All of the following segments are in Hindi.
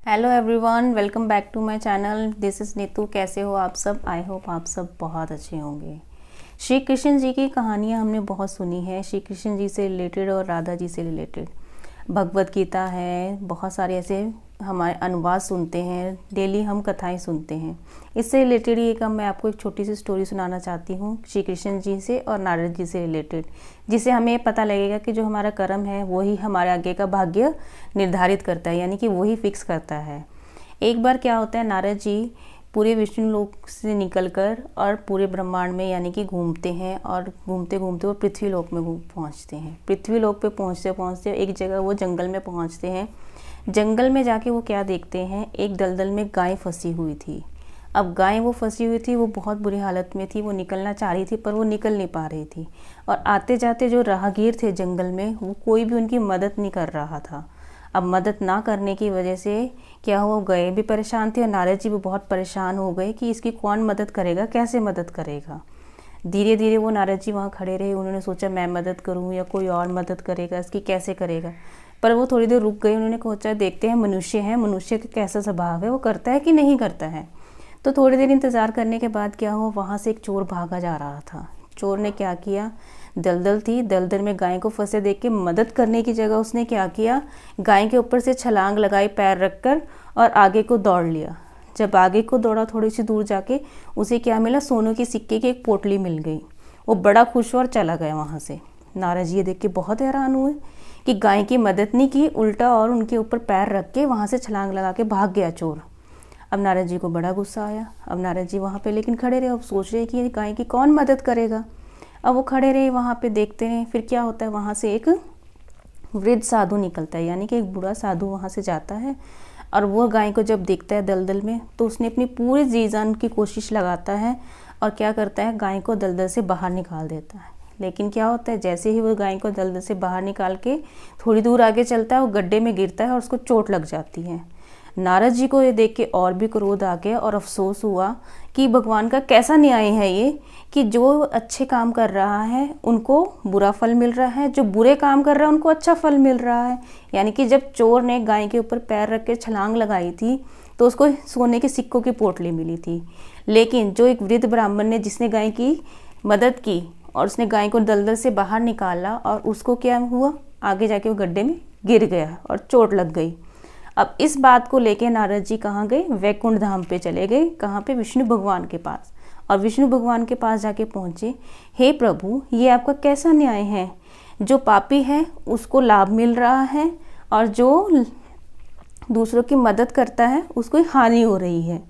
Hello everyone, welcome back to my channel. This is Neetu. कैसे हो आप सब? आई होप आप सब बहुत अच्छे होंगे। श्री कृष्ण जी की कहानियाँ हमने बहुत सुनी है, श्री कृष्ण जी से रिलेटेड और राधा जी से रिलेटेड। भगवत गीता है, बहुत सारे ऐसे हमारे अनुवाद सुनते हैं, डेली हम कथाएं सुनते हैं। इससे रिलेटेड मैं आपको एक छोटी सी स्टोरी सुनाना चाहती हूँ श्री कृष्ण जी से और नारद जी से रिलेटेड, जिससे हमें पता लगेगा कि जो हमारा कर्म है वही हमारे आगे का भाग्य निर्धारित करता है, यानी कि वही फिक्स करता है। एक बार क्या होता है, नारद जी पूरे विष्णु लोक से निकलकर और पूरे ब्रह्मांड में यानी कि घूमते हैं, और घूमते घूमते वो पृथ्वी लोक में पहुंचते हैं। पृथ्वी लोक पे पहुंचते पहुंचते एक जगह वो जंगल में पहुंचते हैं। जंगल में जाके वो क्या देखते हैं, एक दलदल में गाय फंसी हुई थी। अब गाय वो फंसी हुई थी, वो बहुत बुरी हालत में थी, वो निकलना चाह रही थी पर वो निकल नहीं पा रही थी। और आते जाते जो राहगीर थे जंगल में, वो कोई भी उनकी मदद नहीं कर रहा था। अब मदद ना करने की वजह से क्या हुआ, गए भी परेशान थे और नारद जी भी बहुत परेशान हो गए कि इसकी कौन मदद करेगा, कैसे मदद करेगा। धीरे धीरे वो नारद जी वहाँ खड़े रहे। उन्होंने सोचा मैं मदद करूँ या कोई और मदद करेगा, इसकी कैसे करेगा। पर वो थोड़ी देर रुक गए। उन्होंने सोचा देखते हैं मनुष्य है, मनुष्य का कैसा स्वभाव है, वो करता है कि नहीं करता है। तो थोड़ी देर इंतज़ार करने के बाद क्या हुआ, वहाँ से एक चोर भागा जा रहा था। चोर ने क्या किया, दलदल थी, दलदल में गाय को फंसे देख के मदद करने की जगह उसने क्या किया, गाय के ऊपर से छलांग लगाई पैर रखकर और आगे को दौड़ लिया। जब आगे को दौड़ा, थोड़ी सी दूर जाके उसे क्या मिला, सोने के सिक्के की एक पोटली मिल गई। वो बड़ा खुश हुआ और चला गया वहाँ से। नारद जी ये देख के बहुत हैरान हुए कि गाय की मदद नहीं की, उल्टा और उनके ऊपर पैर रख के वहाँ से छलांग लगा के भाग गया चोर। अब नारद जी को बड़ा गुस्सा आया। अब नारद जी वहाँ पे लेकिन खड़े रहे। अब सोच रहे कि गाय की कौन मदद करेगा। अब वो खड़े रहे वहाँ पे, देखते रहे। फिर क्या होता है, वहाँ से एक वृद्ध साधु निकलता है, यानी कि एक बूढ़ा साधु वहाँ से जाता है। और वो गाय को जब देखता है दलदल में, तो उसने अपनी पूरी जी जान की कोशिश लगाता है और क्या करता है, गाय को दलदल से बाहर निकाल देता है। लेकिन क्या होता है, जैसे ही वो गाय को दलदल से बाहर निकाल के थोड़ी दूर आगे चलता है, वो गड्ढे में गिरता है और उसको चोट लग जाती है। नारद जी को ये देख के और भी क्रोध आ गया और अफसोस हुआ कि भगवान का कैसा न्याय है ये, कि जो अच्छे काम कर रहा है उनको बुरा फल मिल रहा है, जो बुरे काम कर रहा है उनको अच्छा फल मिल रहा है। यानी कि जब चोर ने गाय के ऊपर पैर रख के छलांग लगाई थी तो उसको सोने के सिक्कों की पोटली मिली थी। लेकिन जो एक वृद्ध ब्राह्मण ने, जिसने गाय की मदद की और उसने गाय को दलदल से बाहर निकाला, और उसको क्या हुआ, आगे जाके वो गड्ढे में गिर गया और चोट लग गई। अब इस बात को लेके नारद जी कहाँ गए, वैकुंठ धाम पे चले गए। कहाँ पे, विष्णु भगवान के पास। और विष्णु भगवान के पास जाके पहुँचे, हे प्रभु ये आपका कैसा न्याय है, जो पापी है उसको लाभ मिल रहा है और जो दूसरों की मदद करता है उसको हानि हो रही है।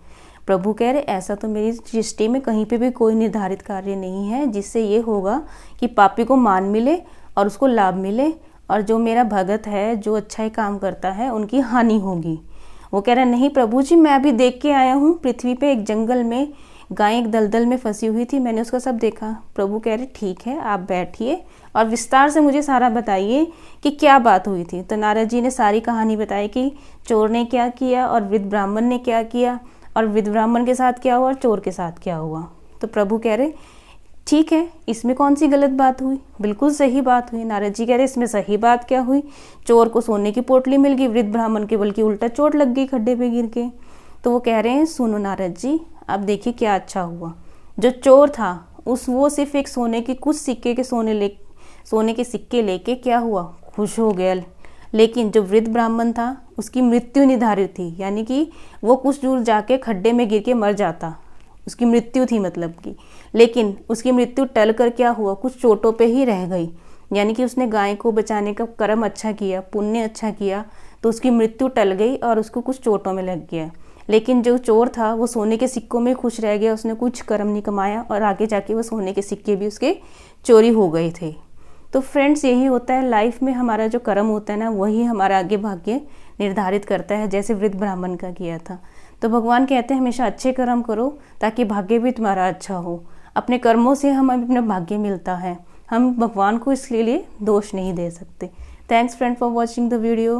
प्रभु कह रहे ऐसा तो मेरी सृष्टि में कहीं पे भी कोई निर्धारित कार्य नहीं है जिससे ये होगा कि पापी को मान मिले और उसको लाभ मिले, और जो मेरा भगत है, जो अच्छा ही काम करता है, उनकी हानि होगी। वो कह रहा नहीं प्रभु जी, मैं अभी देख के आया हूँ, पृथ्वी पे एक जंगल में गाय एक दलदल में फंसी हुई थी, मैंने उसका सब देखा। प्रभु कह रहे ठीक है, आप बैठिए और विस्तार से मुझे सारा बताइए कि क्या बात हुई थी। तो नारद जी ने सारी कहानी बताई कि चोर ने क्या किया और वृद्ध ब्राह्मण ने क्या किया, और वृद्ध ब्राह्मण के साथ क्या हुआ और चोर के साथ क्या हुआ। तो प्रभु कह रहे ठीक है, इसमें कौन सी गलत बात हुई, बिल्कुल सही बात हुई। नारद जी कह रहे इसमें सही बात क्या हुई, चोर को सोने की पोटली मिल गई, वृद्ध ब्राह्मण के बल्कि उल्टा चोट लग गई खड्डे पे गिर के। तो वो कह रहे हैं सुनो नारद जी, अब देखिए क्या अच्छा हुआ। जो चोर था वो सिर्फ एक सोने की कुछ सिक्के के सोने के सिक्के लेके क्या हुआ, खुश हो गया। लेकिन जो वृद्ध ब्राह्मण था उसकी मृत्यु निर्धारित थी, यानी कि वो कुछ दूर जाके खड्डे में गिर के मर जाता, उसकी मृत्यु थी मतलब की। लेकिन उसकी मृत्यु टल कर क्या हुआ, कुछ चोटों पे ही रह गई। यानी कि उसने गाय को बचाने का कर्म अच्छा किया, पुण्य अच्छा किया, तो उसकी मृत्यु टल गई और उसको कुछ चोटों में लग गया। लेकिन जो चोर था वो सोने के सिक्कों में खुश रह गया, उसने कुछ कर्म नहीं कमाया और आगे जाके वो सोने के सिक्के भी उसके चोरी हो गए थे। तो फ्रेंड्स यही होता है लाइफ में, हमारा जो कर्म होता है ना वही हमारा आगे भाग्य निर्धारित करता है, जैसे वृद्ध ब्राह्मण का किया था। तो भगवान कहते हैं हमेशा अच्छे कर्म करो ताकि भाग्य भी तुम्हारा अच्छा हो। अपने कर्मों से हमें अपना भाग्य मिलता है, हम भगवान को इसके लिए दोष नहीं दे सकते। Thanks friend for watching the video.